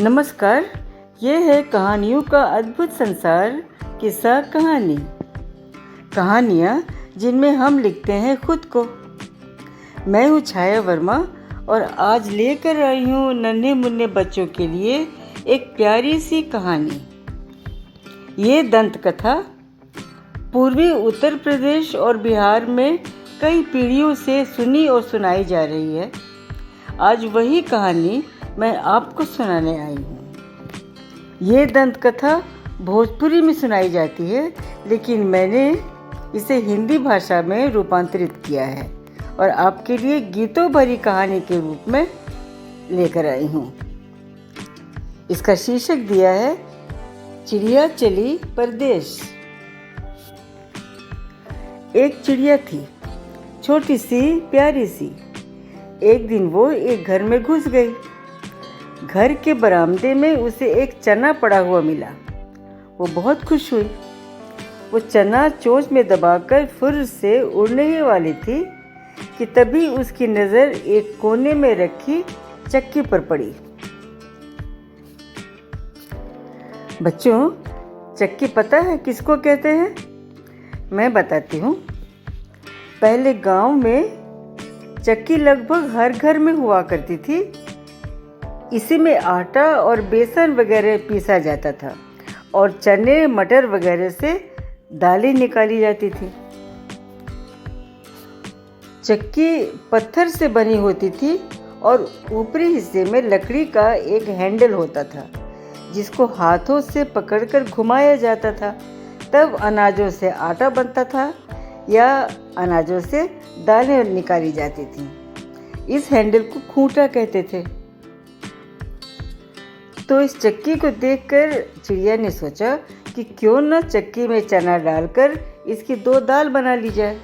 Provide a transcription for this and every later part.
नमस्कार। ये है कहानियों का अद्भुत संसार, किस्सा कहानी। कहानियाँ जिनमें हम लिखते हैं खुद को। मैं हूँ छाया वर्मा और आज लेकर आई हूँ नन्हे मुन्ने बच्चों के लिए एक प्यारी सी कहानी। ये दंत कथा पूर्वी उत्तर प्रदेश और बिहार में कई पीढ़ियों से सुनी और सुनाई जा रही है। आज वही कहानी मैं आपको सुनाने आई हूँ। ये दंत कथा भोजपुरी में सुनाई जाती है, लेकिन मैंने इसे हिंदी भाषा में रूपांतरित किया है और आपके लिए गीतों भरी कहानी के रूप में लेकर आई हूँ। इसका शीर्षक दिया है चिड़िया चली परदेश। एक चिड़िया थी, छोटी सी प्यारी सी। एक दिन वो एक घर में घुस गई। घर के बरामदे में उसे एक चना पड़ा हुआ मिला। वो बहुत खुश हुई। वो चना चोंच में दबाकर फुर्र से उड़ने ही वाली थी कि तभी उसकी नज़र एक कोने में रखी चक्की पर पड़ी। बच्चों, चक्की पता है किसको कहते हैं? मैं बताती हूँ। पहले गांव में चक्की लगभग हर घर में हुआ करती थी। इसी में आटा और बेसन वगैरह पीसा जाता था और चने मटर वगैरह से दालें निकाली जाती थी। चक्की पत्थर से बनी होती थी और ऊपरी हिस्से में लकड़ी का एक हैंडल होता था जिसको हाथों से पकड़कर घुमाया जाता था। तब अनाजों से आटा बनता था या अनाजों से दालें निकाली जाती थीं। इस हैंडल को खूंटा कहते थे। तो इस चक्की को देखकर चिड़िया ने सोचा कि क्यों न चक्की में चना डालकर इसकी दो दाल बना ली जाए।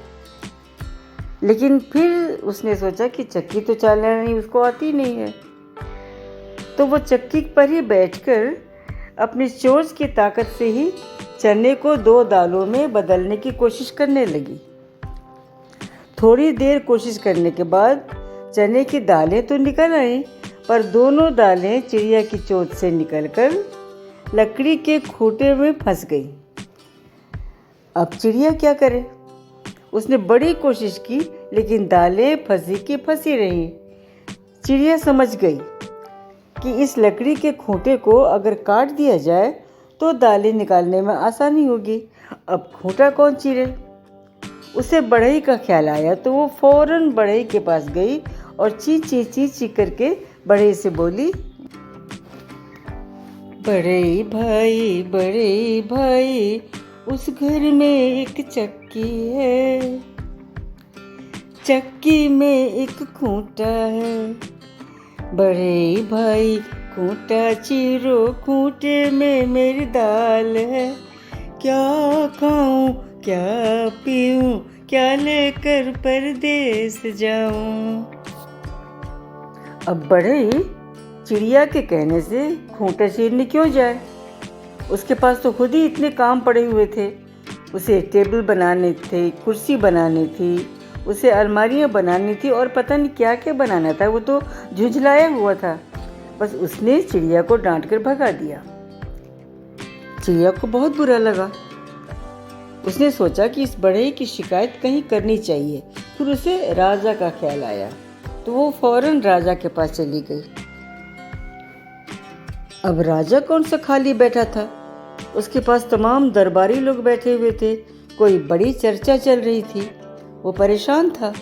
लेकिन फिर उसने सोचा कि चक्की तो चलानी उसको आती नहीं है। तो वो चक्की पर ही बैठकर अपनी चोंच की ताकत से ही चने को दो दालों में बदलने की कोशिश करने लगी। थोड़ी देर कोशिश करने के बाद चने की दालें तो निकल आई, पर दोनों दालें चिड़िया की चोंच से निकलकर लकड़ी के खूंटे में फंस गई। अब चिड़िया क्या करे? उसने बड़ी कोशिश की, लेकिन दालें फंसी की फंसी रहीं। चिड़िया समझ गई कि इस लकड़ी के खूंटे को अगर काट दिया जाए तो दालें निकालने में आसानी होगी। अब खूंटा कौन चीरे? उसे बढ़ई का ख्याल आया तो वो फौरन बढ़ई के पास गई और ची ची ची ची करके बढ़ई से बोली, बड़े भाई उस घर में एक चक्की है, चक्की में एक खूंटा है। बड़े भाई खूंटा चीरो, खूंटे में मेरी दाल है। क्या खाऊं क्या पीऊं, क्या लेकर परदेस जाऊं। अब बढ़ई चिड़िया के कहने से खूंटा चीरने क्यों जाए? उसके पास तो खुद ही इतने काम पड़े हुए थे। उसे टेबल बनाने थे, कुर्सी बनानी थी, उसे अलमारियाँ बनानी थी और पता नहीं क्या क्या बनाना था। वो तो झुंझलाया हुआ था। बस उसने चिड़िया को डांट कर भगा दिया। चिड़िया को बहुत बुरा लगा। उसने सोचा कि इस बढ़ई की शिकायत कहीं करनी चाहिए। फिर उसे राजा का ख्याल आया तो वो फौरन राजा के पास चली गई। अब राजा कौन सा खाली बैठा था? उसके पास तमाम दरबारी लोग बैठे हुए थे। कोई बड़ी चर्चा चल रही थी। वो परेशान था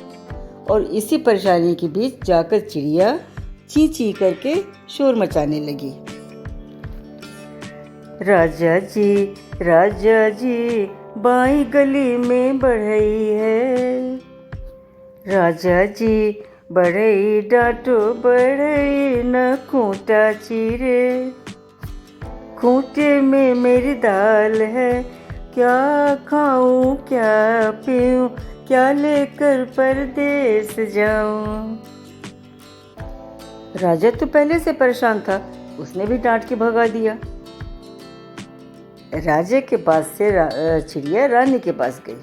और इसी परेशानी के बीच जाकर चिड़िया ची ची करके शोर मचाने लगी। राजा जी बाई गली में बढ़ई है। राजा जी बढ़ई डांटो, बढ़ई न खूंटा चीरे, खूंटे में मेरी दाल है। क्या खाऊं क्या पीऊं, क्या लेकर परदेस जाऊं। राजा तो पहले से परेशान था। उसने भी डांट के भगा दिया। राजा के पास से चिड़िया रानी के पास गई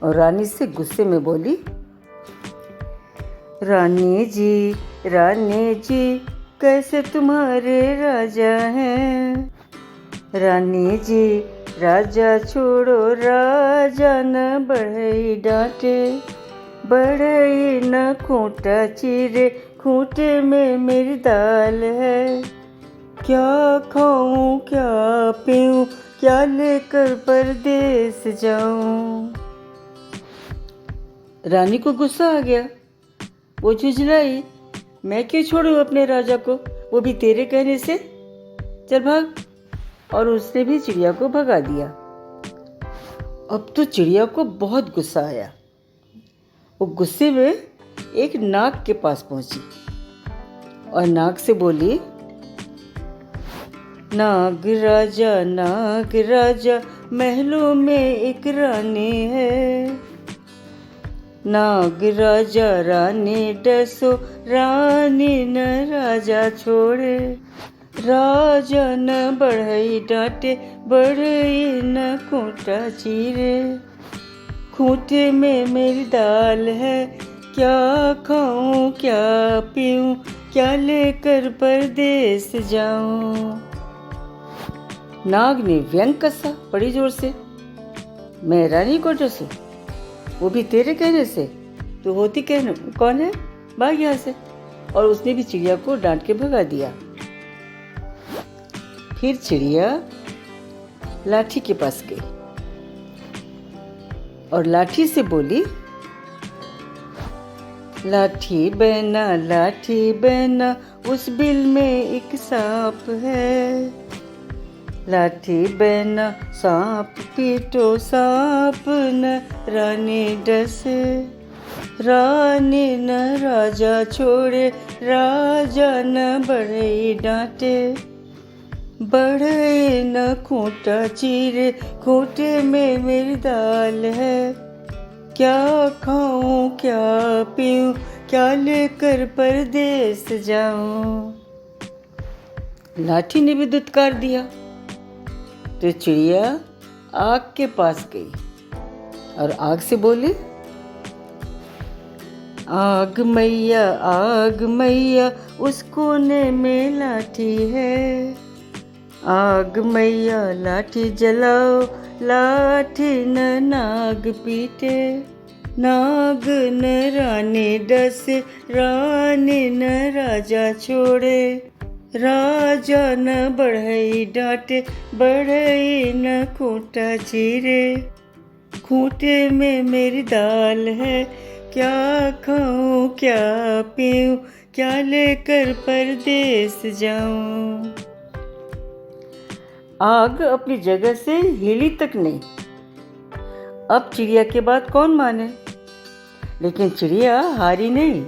और रानी से गुस्से में बोली, रानी जी कैसे तुम्हारे राजा हैं। रानी जी राजा छोड़ो, राजा न बढ़ई डांटे, बढ़ई न खूंटा चीरे, खूंटे में मेरी दाल है। क्या खाऊं क्या पीऊं, क्या लेकर परदेस जाऊं। रानी को गुस्सा आ गया। वो झुंझलाई, मैं क्यों छोड़ूं अपने राजा को, वो भी तेरे कहने से। चल भाग। और उसने भी चिड़िया को भगा दिया। अब तो चिड़िया को बहुत गुस्सा आया। वो गुस्से में एक नाग के पास पहुंची और नाग से बोली, नाग राजा महलों में एक रानी है। नाग राजा रानी डसो, रानी न राजा छोड़े, राजा न बढ़ई डांटे, बढ़ई न खूंटा चीरे, खूंटे में मेरी दाल है। क्या खाऊं क्या पीऊं, क्या लेकर परदेस जाऊं। नाग ने व्यंग कसा बड़ी जोर से, मैं रानी को डसूं, वो भी तेरे कहने से, तो होती कौन है, भाग यहाँ से। और उसने भी चिड़िया को डांट के भगा दिया। फिर चिड़िया लाठी के पास गई और लाठी से बोली, लाठी बहना उस बिल में एक सांप है। लाठी बहना सांप पीटो, सांप न रानी डसे, रानी न राजा छोड़े, राजा न बढ़ई डांटे, बढ़ई न खूंटा चीरे, खूंटे में मेरी दाल है। क्या खाऊं क्या पीऊं, क्या लेकर परदेस जाऊं। लाठी ने भी दुत्कार दिया तो चिड़िया आग के पास गई और आग से बोली, आग मैया उस कोने में लाठी है। आग मैया लाठी जलाओ, लाठी न नाग पीटे, नाग न रानी डसे, रानी न राजा छोड़े, राजा न बढ़ई डांटे, बढ़ई न खूंटा चीरे, खूंटे में मेरी दाल है। क्या खाऊं क्या पीऊं, क्या लेकर परदेस जाऊं। आग अपनी जगह से हिली तक नहीं। अब चिड़िया के बात कौन माने, लेकिन चिड़िया हारी नहीं।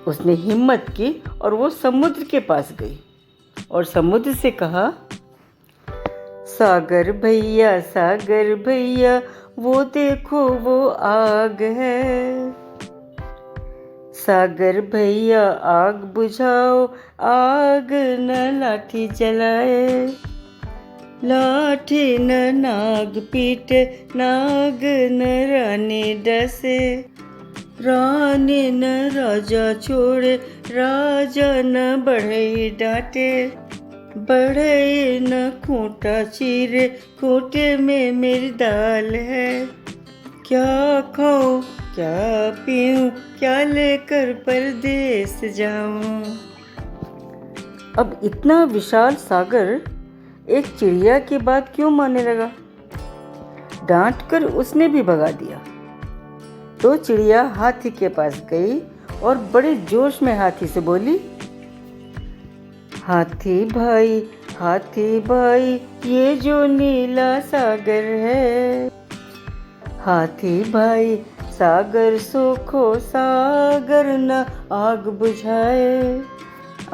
उसने हिम्मत की और वो समुद्र के पास गई और समुद्र से कहा, सागर भैया वो देखो वो आग है। सागर भैया आग बुझाओ, आग न लाठी जलाए, लाठी न नाग पीटे, नाग न रानी डसे, रानी न राजा छोड़े, राजा न बढ़ई डांटे, बढ़ई न खूंटा चीरे, खूंटे में मेरी दाल है। क्या खाऊं क्या पीऊं, क्या लेकर परदेस जाऊं। अब इतना विशाल सागर एक चिड़िया की बात क्यों मानने लगा। डांट कर उसने भी भगा दिया। तो चिड़िया हाथी के पास गई और बड़े जोश में हाथी से बोली, हाथी भाई ये जो नीला सागर है। हाथी भाई सागर सूखो, सागर न आग बुझाए,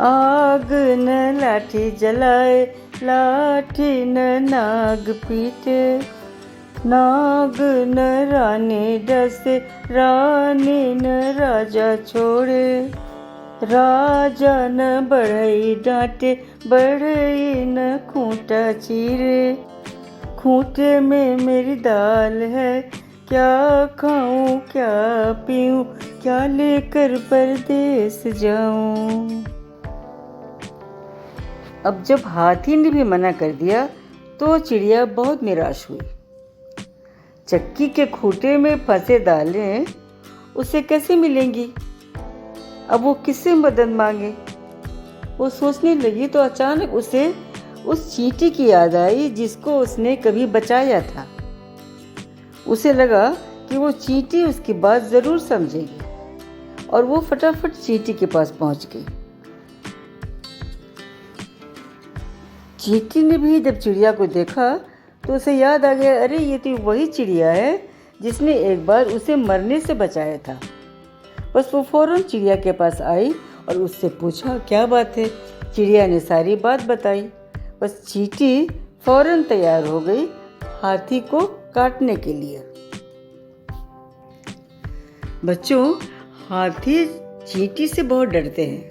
आग न लाठी जलाए, लाठी न नाग पीटे, नाग न रानी डसे, रानी न राजा छोड़े, राजा न बढ़ई डांटे, बढ़ई न खूंटा चीरे, खूंटे में मेरी दाल है। क्या खाऊं क्या पीऊं, क्या लेकर परदेस जाऊं। अब जब हाथी ने भी मना कर दिया तो चिड़िया बहुत निराश हुई। चक्की के खूंटे में फंसे दालें उसे कैसे मिलेंगी? अब वो किससे मदद मांगे? वो सोचने लगी तो अचानक उसे उस चींटी की याद आई जिसको उसने कभी बचाया था। उसे लगा कि वो चींटी उसकी बात ज़रूर समझेगी और वो फटाफट चींटी के पास पहुंच गई। चींटी ने भी जब चिड़िया को देखा तो उसे याद आ गया, अरे ये तो वही चिड़िया है जिसने एक बार उसे मरने से बचाया था। बस वो फौरन चिड़िया के पास आई और उससे पूछा, क्या बात है? चिड़िया ने सारी बात बताई। बस चींटी फौरन तैयार हो गई हाथी को काटने के लिए। बच्चों, हाथी चींटी से बहुत डरते हैं।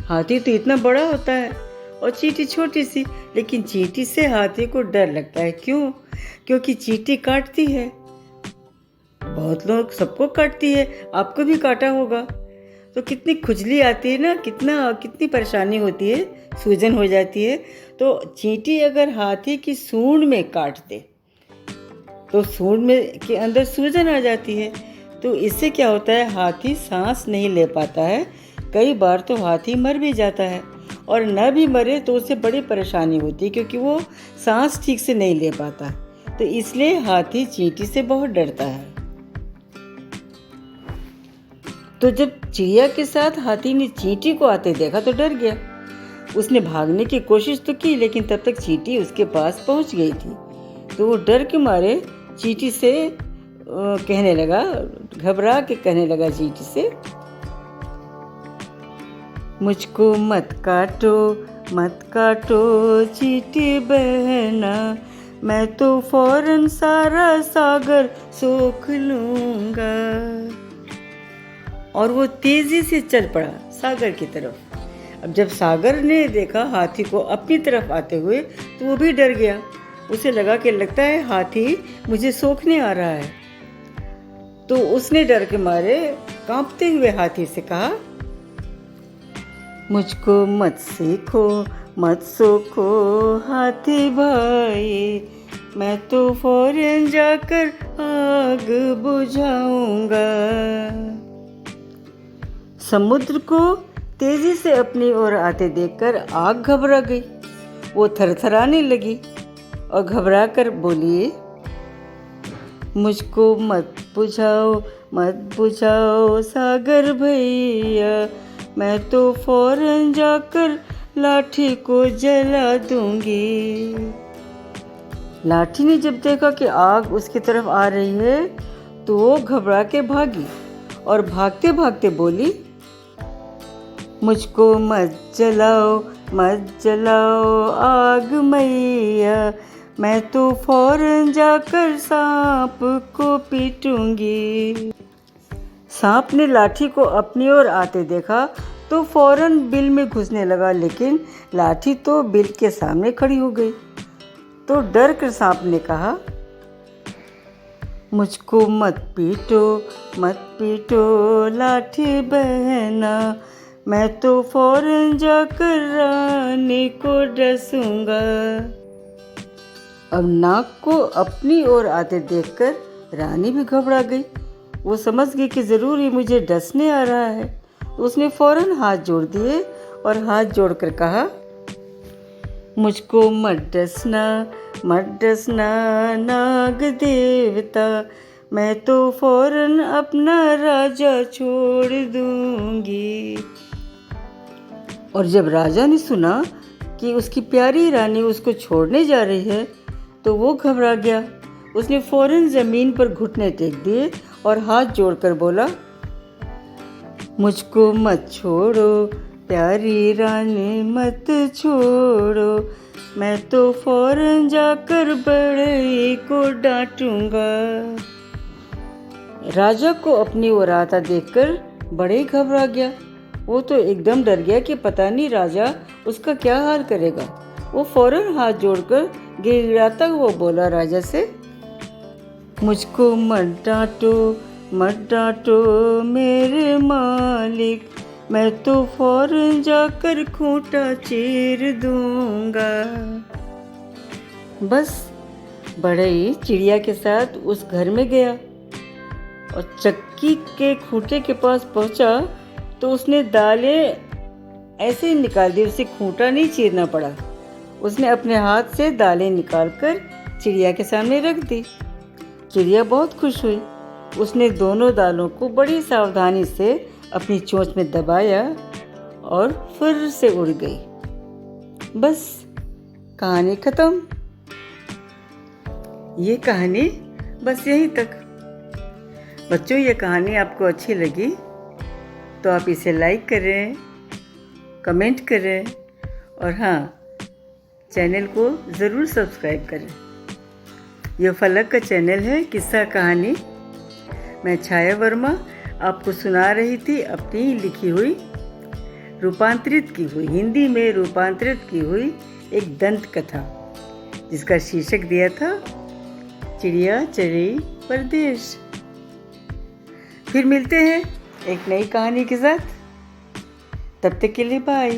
हाथी तो इतना बड़ा होता है और चींटी छोटी सी, लेकिन चींटी से हाथी को डर लगता है। क्यों? क्योंकि चींटी काटती है। बहुत लोग सबको काटती है, आपको भी काटा होगा। तो कितनी खुजली आती है ना, कितनी परेशानी होती है, सूजन हो जाती है। तो चींटी अगर हाथी की सूंड में काट दे तो सूंड में के अंदर सूजन आ जाती है। तो इससे क्या होता है, हाथी सांस नहीं ले पाता है। कई बार तो हाथी मर भी जाता है, और न भी मरे तो उसे बड़ी परेशानी होती है क्योंकि वो सांस ठीक से नहीं ले पाता। तो इसलिए हाथी चींटी से बहुत डरता है। तो जब चिड़िया के साथ हाथी ने चींटी को आते देखा तो डर गया। उसने भागने की कोशिश तो की, लेकिन तब तक चींटी उसके पास पहुंच गई थी। तो वो डर के मारे चींटी से कहने लगा, घबरा के कहने लगा चींटी से, मुझको मत काटो चींटी बहना, मैं तो फौरन सारा सागर सोख लूंगा। और वो तेजी से चल पड़ा सागर की तरफ। अब जब सागर ने देखा हाथी को अपनी तरफ आते हुए तो वो भी डर गया। उसे लगा कि लगता है हाथी मुझे सोखने आ रहा है। तो उसने डर के मारे कांपते हुए हाथी से कहा, मुझको मत सोखो हाथी भाई, मैं तो फौरन जाकर आग बुझाऊंगा। समुद्र को तेजी से अपनी ओर आते देखकर आग घबरा गई। वो थरथराने लगी और घबराकर बोली, मुझको मत बुझाओ सागर भैया, मैं तो फौरन जाकर लाठी को जला दूंगी। लाठी ने जब देखा कि आग उसकी तरफ आ रही है तो वो घबरा के भागी और भागते भागते बोली, मुझको मत जलाओ आग मैया, मैं तो फौरन जाकर सांप को पीटूंगी। सांप ने लाठी को अपनी ओर आते देखा तो फौरन बिल में घुसने लगा, लेकिन लाठी तो बिल के सामने खड़ी हो गई। तो डर कर सांप ने कहा, मुझको मत पीटो लाठी बहना, मैं तो फौरन जाकर रानी को डसूंगा। अब नाग को अपनी ओर आते देखकर रानी भी घबरा गई। वो समझ गई कि ज़रूर ही मुझे डसने आ रहा है। उसने फौरन हाथ जोड़ दिए और हाथ जोड़कर कहा, मुझको मत डसना नाग देवता, मैं तो फौरन अपना राजा छोड़ दूंगी। और जब राजा ने सुना कि उसकी प्यारी रानी उसको छोड़ने जा रही है तो वो घबरा गया। उसने फौरन ज़मीन पर घुटने टेक दिए और हाथ जोड़कर बोला, मुझको मत छोड़ो प्यारी रानी मत छोड़ो, मैं तो फौरन जाकर बड़ई को डांटूंगा। राजा को अपनी ओर आता देखकर बड़े घबरा गया। वो तो एकदम डर गया कि पता नहीं राजा उसका क्या हाल करेगा। वो फौरन हाथ जोड़कर गिड़गिड़ाता हुआ बोला राजा से, मुझको मत डांटो मेरे मालिक, मैं तो फौरन जाकर खूंटा चीर दूंगा। बस बढ़ई चिड़िया के साथ उस घर में गया और चक्की के खूंटे के पास पहुंचा तो उसने दालें ऐसे ही निकाल दी, उसे खूंटा नहीं चीरना पड़ा। उसने अपने हाथ से दालें निकालकर चिड़िया के सामने रख दी। चिड़िया बहुत खुश हुई। उसने दोनों दालों को बड़ी सावधानी से अपनी चोंच में दबाया और फुर्र से उड़ गई। बस कहानी खत्म। ये कहानी बस यहीं तक। बच्चों, ये कहानी आपको अच्छी लगी तो आप इसे लाइक करें, कमेंट करें और हाँ, चैनल को ज़रूर सब्सक्राइब करें। यह फलक का चैनल है किस्सा कहानी। मैं छाया वर्मा आपको सुना रही थी अपनी लिखी हुई, रूपांतरित की हुई, हिंदी में रूपांतरित की हुई एक दंत कथा, जिसका शीर्षक दिया था चिड़िया चली परदेश। फिर मिलते हैं एक नई कहानी के साथ। तब तक के लिए बाय।